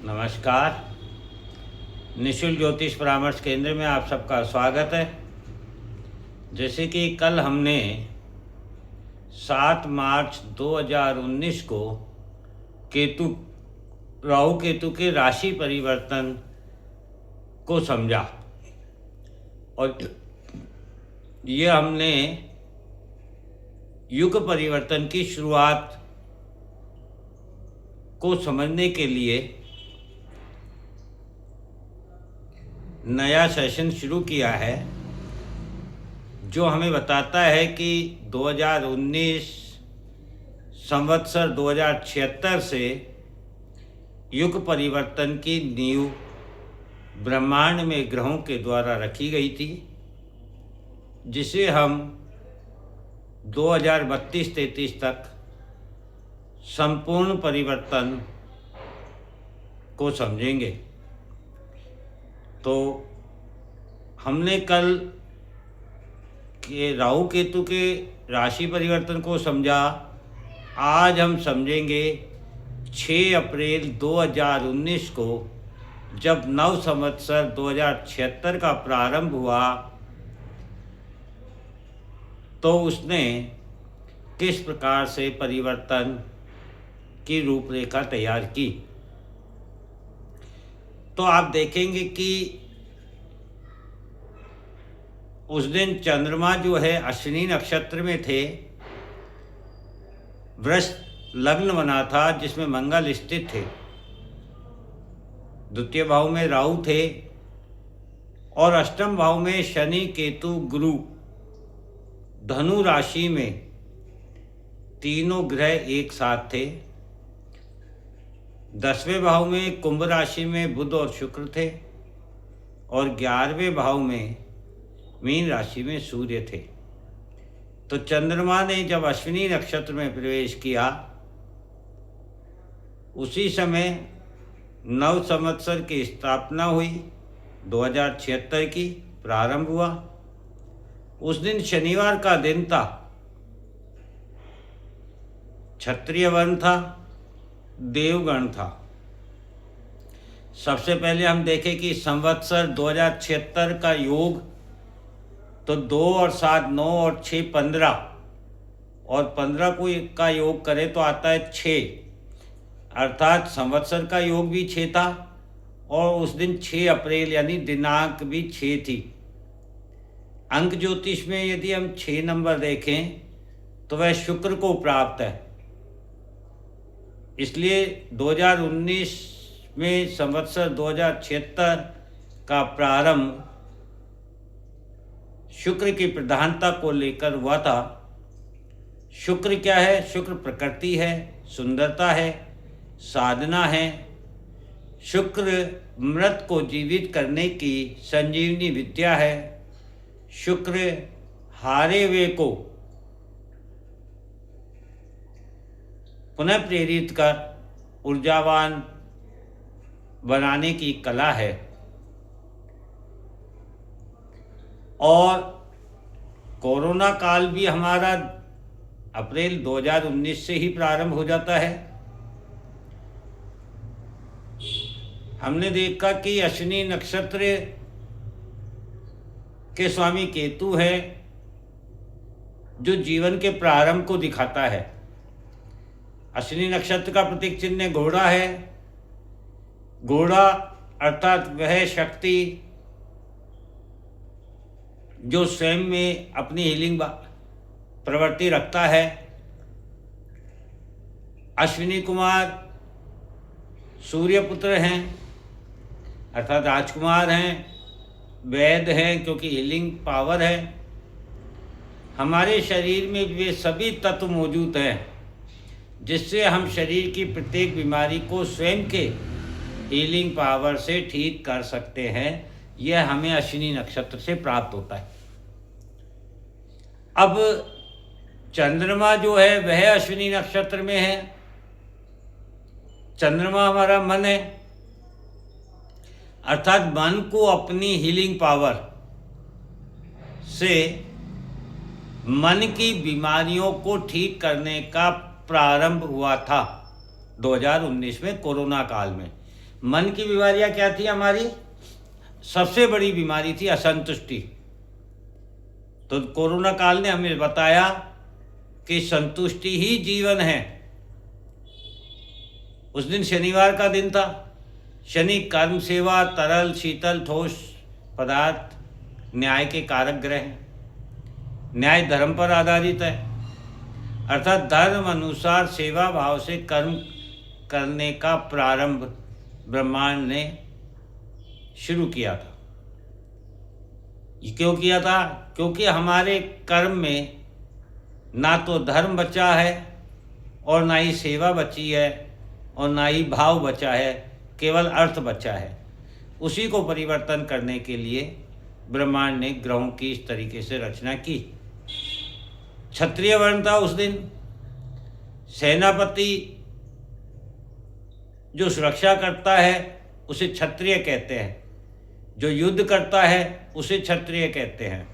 नमस्कार। निःशुल्क ज्योतिष परामर्श केंद्र में आप सबका स्वागत है। जैसे कि कल हमने 7 मार्च 2019 को राहु केतु के राशि परिवर्तन को समझा और ये हमने युग परिवर्तन की शुरुआत को समझने के लिए नया सेशन शुरू किया है, जो हमें बताता है कि 2019 संवत्सर 2076 से युग परिवर्तन की नींव ब्रह्मांड में ग्रहों के द्वारा रखी गई थी, जिसे हम 2032-33 तक संपूर्ण परिवर्तन को समझेंगे। तो हमने कल के राहु केतु के राशि परिवर्तन को समझा। आज हम समझेंगे 6 अप्रैल 2019 को, जब नव संवत्सर 2076 का प्रारंभ हुआ, तो उसने किस प्रकार से परिवर्तन की रूपरेखा तैयार की। तो आप देखेंगे कि उस दिन चंद्रमा जो है अश्विनी नक्षत्र में थे, वृष लग्न बना था जिसमें मंगल स्थित थे, द्वितीय भाव में राहु थे और अष्टम भाव में शनि केतु गुरु धनु राशि में तीनों ग्रह एक साथ थे। 10वें भाव में कुंभ राशि में बुध और शुक्र थे और 11वें भाव में मीन राशि में सूर्य थे। तो चंद्रमा ने जब अश्विनी नक्षत्र में प्रवेश किया, उसी समय नव संवत्सर की स्थापना हुई, 2076 की प्रारंभ हुआ। उस दिन शनिवार का दिन था, क्षत्रिय वर्ण था, देवगण था। सबसे पहले हम देखें कि संवत्सर 2076 का योग तो 2 और 7 9 और 6 15 और 15 को का योग करें तो आता है 6, अर्थात संवत्सर का योग भी 6 था और उस दिन 6 अप्रैल यानी दिनांक भी 6 थी। अंक ज्योतिष में यदि हम 6 नंबर देखें तो वह शुक्र को प्राप्त है। इसलिए 2019 में संवत्सर 2076 का प्रारंभ शुक्र की प्रधानता को लेकर हुआ था। शुक्र क्या है? शुक्र प्रकृति है, सुंदरता है, साधना है। शुक्र मृत को जीवित करने की संजीवनी विद्या है। शुक्र हारे हुए को पुनः प्रेरित कर ऊर्जावान बनाने की कला है। और कोरोना काल भी हमारा अप्रैल 2019 से ही प्रारंभ हो जाता है। हमने देखा कि अश्विनी नक्षत्र के स्वामी केतु है, जो जीवन के प्रारंभ को दिखाता है। अश्विनी नक्षत्र का प्रतीक चिन्ह घोड़ा है। घोड़ा अर्थात वह शक्ति जो स्वयं में अपनी हीलिंग प्रवृत्ति रखता है। अश्विनी कुमार सूर्यपुत्र हैं, अर्थात राजकुमार हैं, वैद्य हैं, क्योंकि हीलिंग पावर है। हमारे शरीर में वे सभी तत्व मौजूद हैं जिससे हम शरीर की प्रत्येक बीमारी को स्वयं के हीलिंग पावर से ठीक कर सकते हैं। यह हमें अश्विनी नक्षत्र से प्राप्त होता है। अब चंद्रमा जो है वह अश्विनी नक्षत्र में है। चंद्रमा हमारा मन है, अर्थात मन को अपनी हीलिंग पावर से मन की बीमारियों को ठीक करने का प्रारंभ हुआ था 2019 में, कोरोना काल में। मन की बीमारियां क्या थी हमारी? सबसे बड़ी बीमारी थी असंतुष्टि। तो कोरोना काल ने हमें बताया कि संतुष्टि ही जीवन है। उस दिन शनिवार का दिन था। शनि कर्म, सेवा, तरल, शीतल, ठोस पदार्थ, न्याय के कारक ग्रह हैं। न्याय धर्म पर आधारित है, अर्थात धर्म अनुसार सेवा भाव से कर्म करने का प्रारंभ ब्रह्मांड ने शुरू किया था। ये क्यों किया था? क्योंकि हमारे कर्म में ना तो धर्म बचा है और ना ही सेवा बची है और ना ही भाव बचा है, केवल अर्थ बचा है। उसी को परिवर्तन करने के लिए ब्रह्मांड ने ग्रहों की इस तरीके से रचना की। क्षत्रिय वर्ण था उस दिन। सेनापति जो सुरक्षा करता है उसे क्षत्रिय कहते हैं, जो युद्ध करता है उसे क्षत्रिय कहते हैं।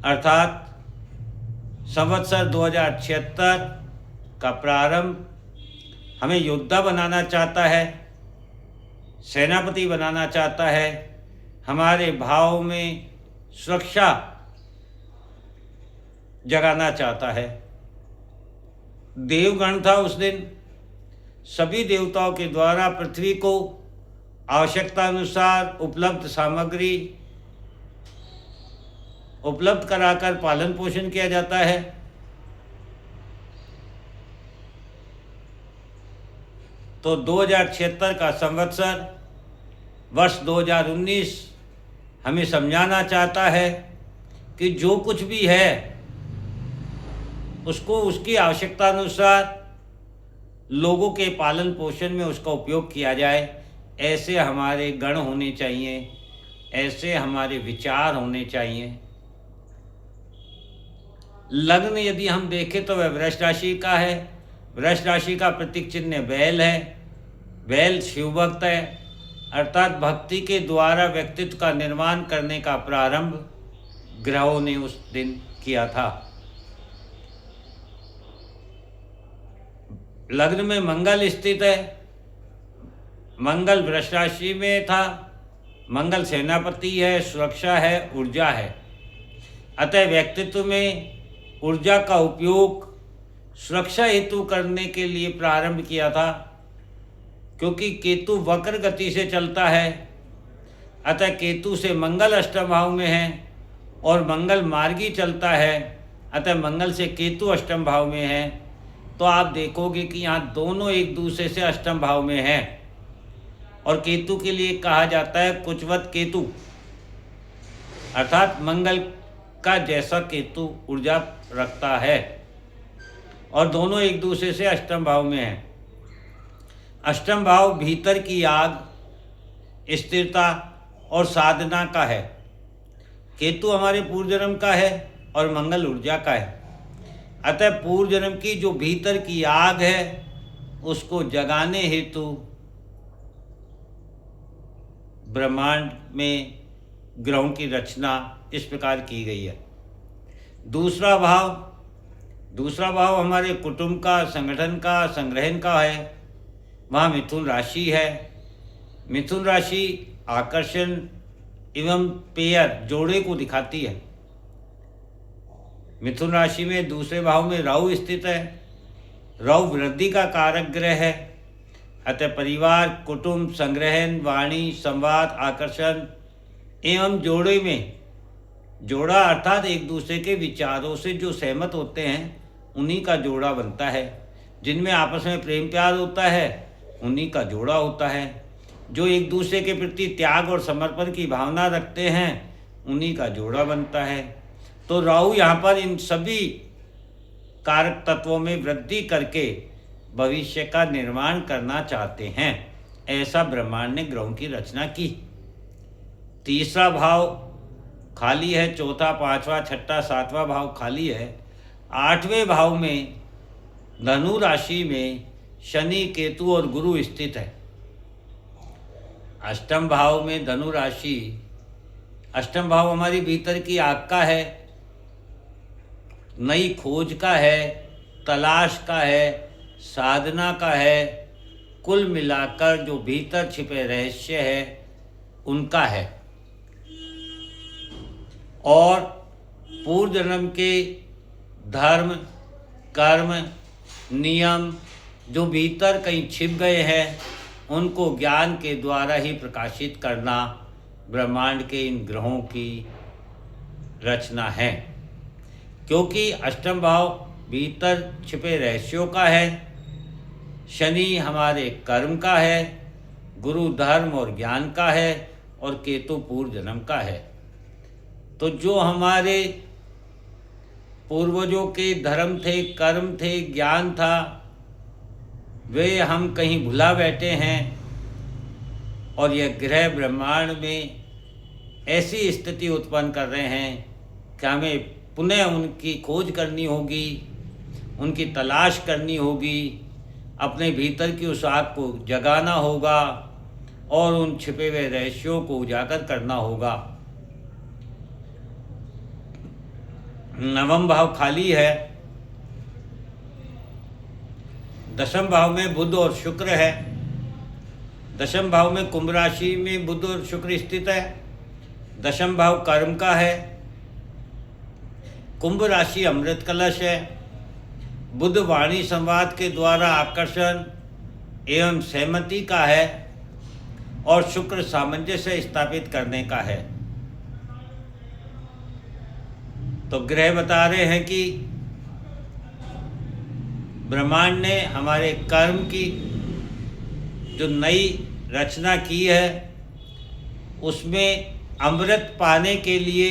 अर्थात संवत्सर 2076 का प्रारंभ हमें योद्धा बनाना चाहता है, सेनापति बनाना चाहता है, हमारे भाव में सुरक्षा जगाना चाहता है। देवगण था उस दिन। सभी देवताओं के द्वारा पृथ्वी को आवश्यकता अनुसार उपलब्ध सामग्री उपलब्ध कराकर पालन पोषण किया जाता है। तो 2076 का संवत्सर वर्ष 2019 हमें समझाना चाहता है कि जो कुछ भी है उसको उसकी आवश्यकता अनुसार लोगों के पालन पोषण में उसका उपयोग किया जाए। ऐसे हमारे गण होने चाहिए, ऐसे हमारे विचार होने चाहिए। लग्न यदि हम देखें तो वह वृष राशि का है। वृष राशि का प्रतीक चिन्ह बैल है। बैल शिव भक्त है, अर्थात भक्ति के द्वारा व्यक्तित्व का निर्माण करने का प्रारंभ ग्रहों ने उस दिन किया था। लग्न में मंगल स्थित है। मंगल वृष राशि में था। मंगल सेनापति है, सुरक्षा है, ऊर्जा है। अतः व्यक्तित्व में ऊर्जा का उपयोग सुरक्षा हेतु करने के लिए प्रारंभ किया था, क्योंकि केतु वक्र गति से चलता है। अतः केतु से मंगल अष्टम भाव में है और मंगल मार्गी चलता है, अतः मंगल से केतु अष्टम भाव में है। तो आप देखोगे कि यहाँ दोनों एक दूसरे से अष्टम भाव में हैं। और केतु के लिए कहा जाता है कुचवत केतु, अर्थात मंगल का जैसा केतु ऊर्जा रखता है, और दोनों एक दूसरे से अष्टम भाव में हैं। अष्टम भाव भीतर की आग, स्थिरता और साधना का है। केतु हमारे पूर्व जन्म का है और मंगल ऊर्जा का है। अतः पूर्व जन्म की जो भीतर की आग है उसको जगाने हेतु ब्रह्मांड में ग्रहों की रचना इस प्रकार की गई है। दूसरा भाव हमारे कुटुंब का, संगठन का, संग्रहण का है। वहाँ मिथुन राशि है। मिथुन राशि आकर्षण एवं पेयर, जोड़े को दिखाती है। मिथुन राशि में दूसरे भाव में राहु स्थित है। राहु वृद्धि का कारक ग्रह है। अतः परिवार, कुटुंब, संग्रहण, वाणी, संवाद, आकर्षण एवं जोड़े में, जोड़ा अर्थात एक दूसरे के विचारों से जो सहमत होते हैं उन्हीं का जोड़ा बनता है। जिनमें आपस में प्रेम प्यार होता है उन्हीं का जोड़ा होता है। जो एक दूसरे के प्रति त्याग और समर्पण की भावना रखते हैं उन्हीं का जोड़ा बनता है। तो राहु यहाँ पर इन सभी कारक तत्वों में वृद्धि करके भविष्य का निर्माण करना चाहते हैं। ऐसा ब्रह्मांड ने ग्रहों की रचना की। तीसरा भाव खाली है, चौथा, पांचवा, छठा, सातवां भाव खाली है। आठवें भाव में धनु राशि में शनि, केतु और गुरु स्थित है। अष्टम भाव में धनु राशि, अष्टम भाव हमारी भीतर की आग का है, नई खोज का है, तलाश का है, साधना का है, कुल मिलाकर जो भीतर छिपे रहस्य है उनका है। और पूर्व जन्म के धर्म, कर्म, नियम जो भीतर कहीं छिप गए हैं उनको ज्ञान के द्वारा ही प्रकाशित करना ब्रह्मांड के इन ग्रहों की रचना है। क्योंकि अष्टम भाव भीतर छिपे रहस्यों का है, शनि हमारे कर्म का है, गुरु धर्म और ज्ञान का है और केतु पूर्व जन्म का है। तो जो हमारे पूर्वजों के धर्म थे, कर्म थे, ज्ञान था, वे हम कहीं भुला बैठे हैं और यह ग्रह ब्रह्मांड में ऐसी स्थिति उत्पन्न कर रहे हैं कि हमें पुनः उनकी खोज करनी होगी, उनकी तलाश करनी होगी, अपने भीतर की उस आग को जगाना होगा और उन छिपे हुए रहस्यों को उजागर करना होगा। नवम भाव खाली है, दशम भाव में बुध और शुक्र है। दशम भाव में कुंभ राशि में बुध और शुक्र स्थित है। दशम भाव कर्म का है। कुंभ राशि अमृत कलश है। बुध वाणी संवाद के द्वारा आकर्षण एवं सहमति का है और शुक्र सामंजस्य स्थापित करने का है। तो ग्रह बता रहे हैं कि ब्रह्मांड ने हमारे कर्म की जो नई रचना की है उसमें अमृत पाने के लिए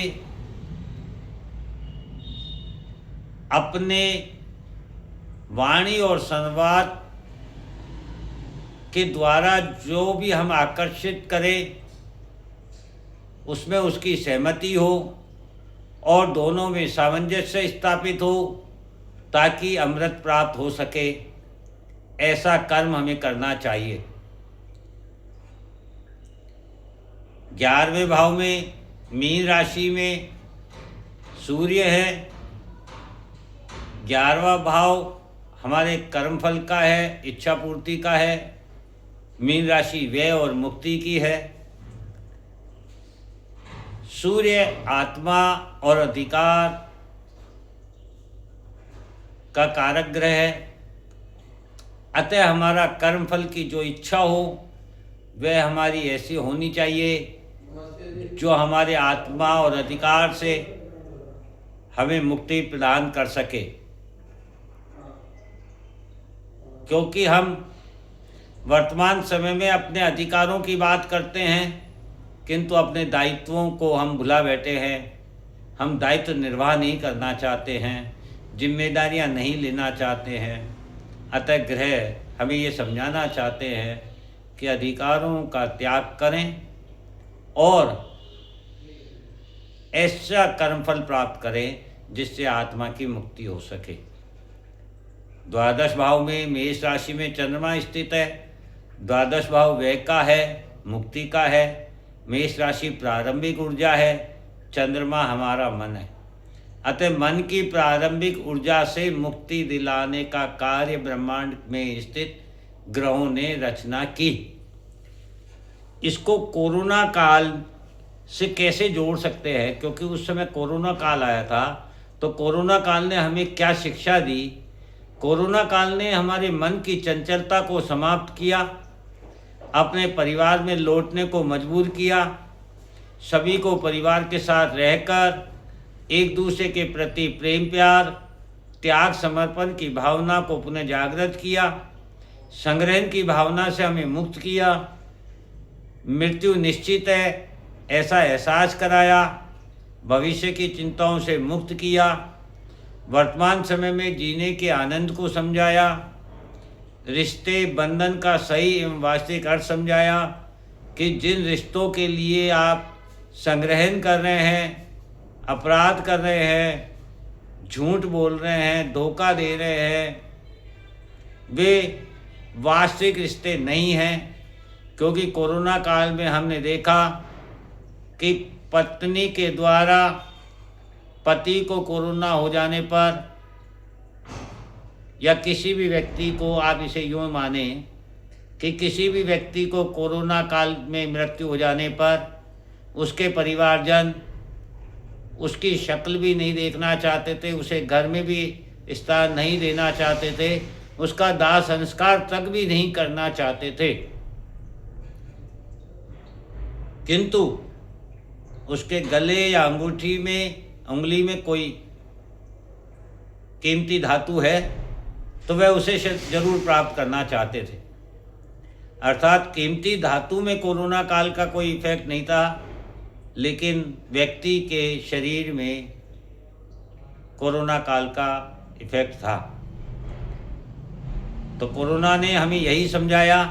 अपने वाणी और संवाद के द्वारा जो भी हम आकर्षित करें उसमें उसकी सहमति हो और दोनों में सामंजस्य स्थापित हो ताकि अमृत प्राप्त हो सके। ऐसा कर्म हमें करना चाहिए। 11वें भाव में मीन राशि में सूर्य है। 11वां भाव हमारे कर्मफल का है, इच्छा पूर्ति का है। मीन राशि व्यय और मुक्ति की है। सूर्य आत्मा और अधिकार का कारक ग्रह है। अतः हमारा कर्मफल की जो इच्छा हो वह हमारी ऐसी होनी चाहिए जो हमारे आत्मा और अधिकार से हमें मुक्ति प्रदान कर सके। क्योंकि हम वर्तमान समय में अपने अधिकारों की बात करते हैं किंतु अपने दायित्वों को हम भुला बैठे हैं। हम दायित्व निर्वाह नहीं करना चाहते हैं, जिम्मेदारियां नहीं लेना चाहते हैं। अतः ग्रह हमें ये समझाना चाहते हैं कि अधिकारों का त्याग करें और ऐसा कर्मफल प्राप्त करें जिससे आत्मा की मुक्ति हो सके। 12 भाव में मेष राशि में चंद्रमा स्थित है। 12 भाव व्यय का है, मुक्ति का है। मेष राशि प्रारंभिक ऊर्जा है, चंद्रमा हमारा मन है। अतः मन की प्रारंभिक ऊर्जा से मुक्ति दिलाने का कार्य ब्रह्मांड में स्थित ग्रहों ने रचना की। इसको कोरोना काल से कैसे जोड़ सकते हैं, क्योंकि उस समय कोरोना काल आया था। तो कोरोना काल ने हमें क्या शिक्षा दी? कोरोना काल ने हमारे मन की चंचलता को समाप्त किया, अपने परिवार में लौटने को मजबूर किया, सभी को परिवार के साथ रहकर एक दूसरे के प्रति प्रेम प्यार, त्याग समर्पण की भावना को पुनः जागृत किया, संग्रहण की भावना से हमें मुक्त किया, मृत्यु निश्चित है ऐसा एहसास कराया, भविष्य की चिंताओं से मुक्त किया, वर्तमान समय में जीने के आनंद को समझाया, रिश्ते बंधन का सही एवं वास्तविक अर्थ समझाया कि जिन रिश्तों के लिए आप संग्रहण कर रहे हैं, अपराध कर रहे हैं, झूठ बोल रहे हैं, धोखा दे रहे हैं, वे वास्तविक रिश्ते नहीं हैं। क्योंकि कोरोना काल में हमने देखा कि पत्नी के द्वारा पति को कोरोना हो जाने पर या किसी भी व्यक्ति को, आप इसे यूँ माने कि किसी भी व्यक्ति को कोरोना काल में मृत्यु हो जाने पर उसके परिवारजन उसकी शक्ल भी नहीं देखना चाहते थे, उसे घर में भी स्थान नहीं देना चाहते थे, उसका दाह संस्कार तक भी नहीं करना चाहते थे। किंतु उसके गले या अंगूठी में, उंगली में कोई कीमती धातु है तो वह उसे जरूर प्राप्त करना चाहते थे। अर्थात कीमती धातु में कोरोना काल का कोई इफेक्ट नहीं था, लेकिन व्यक्ति के शरीर में कोरोना काल का इफेक्ट था। तो कोरोना ने हमें यही समझाया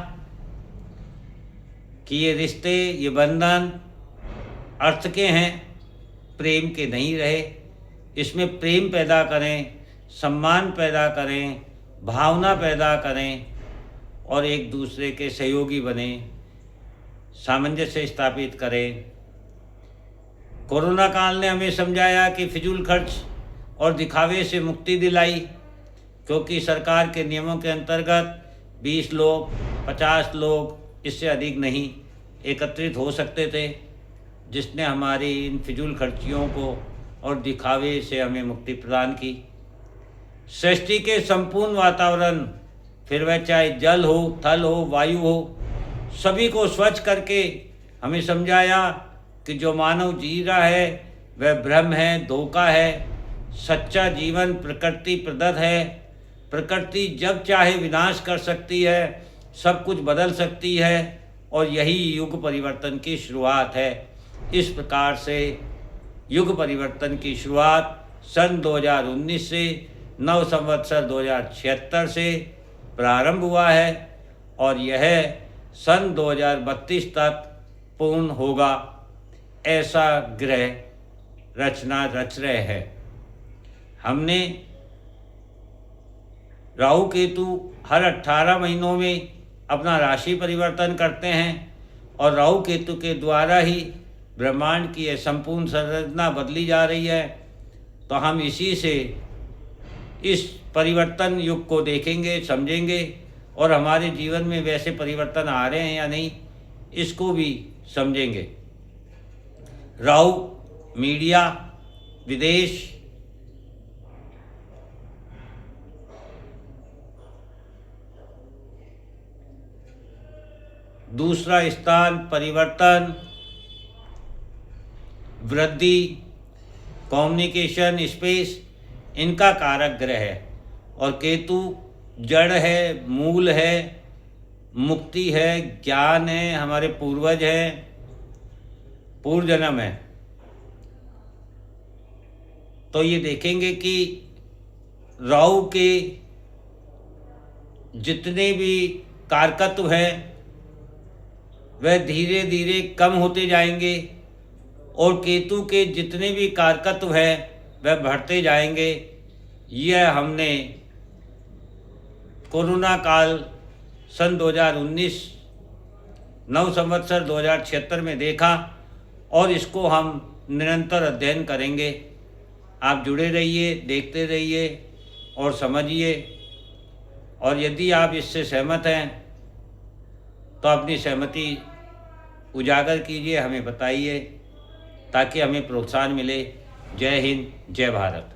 कि ये रिश्ते, ये बंधन अर्थ के हैं, प्रेम के नहीं रहे। इसमें प्रेम पैदा करें, सम्मान पैदा करें, भावना पैदा करें और एक दूसरे के सहयोगी बने, सामंजस्य स्थापित करें। कोरोना काल ने हमें समझाया कि फिजूल खर्च और दिखावे से मुक्ति दिलाई, क्योंकि सरकार के नियमों के अंतर्गत 20 लोग, 50 लोग, इससे अधिक नहीं एकत्रित हो सकते थे, जिसने हमारी इन फिजूल खर्चियों को और दिखावे से हमें मुक्ति प्रदान की। सृष्टि के संपूर्ण वातावरण, फिर वह चाहे जल हो, थल हो, वायु हो, सभी को स्वच्छ करके हमें समझाया कि जो मानव जी रहा है वह भ्रम है, धोखा है। सच्चा जीवन प्रकृति प्रदत्त है। प्रकृति जब चाहे विनाश कर सकती है, सब कुछ बदल सकती है और यही युग परिवर्तन की शुरुआत है। इस प्रकार से युग परिवर्तन की शुरुआत सन 2019 से नव संवत्सर 2076 से प्रारंभ हुआ है और यह सन 2032 तक पूर्ण होगा, ऐसा ग्रह रचना रच रहे हैं। हमने राहु केतु हर 18 महीनों में अपना राशि परिवर्तन करते हैं और राहु केतु के द्वारा ही ब्रह्मांड की यह संपूर्ण संरचना बदली जा रही है। तो हम इसी से इस परिवर्तन युग को देखेंगे, समझेंगे और हमारे जीवन में वैसे परिवर्तन आ रहे हैं या नहीं, इसको भी समझेंगे। राहु मीडिया, विदेश, दूसरा स्थान, परिवर्तन, वृद्धि, कम्युनिकेशन, स्पेस, इनका कारक ग्रह है। और केतु जड़ है, मूल है, मुक्ति है, ज्ञान है, हमारे पूर्वज हैं, पूर्व जन्म है। तो ये देखेंगे कि राहु के जितने भी कारकत्व हैं वह धीरे धीरे कम होते जाएंगे और केतु के जितने भी कारकत्व हैं वह बढ़ते जाएंगे। यह हमने कोरोना काल सन 2019 नव संवत्सर 2076 में देखा और इसको हम निरंतर अध्ययन करेंगे। आप जुड़े रहिए, देखते रहिए और समझिए। और यदि आप इससे सहमत हैं तो अपनी सहमति उजागर कीजिए, हमें बताइए ताकि हमें प्रोत्साहन मिले। जय हिंद, जय भारत।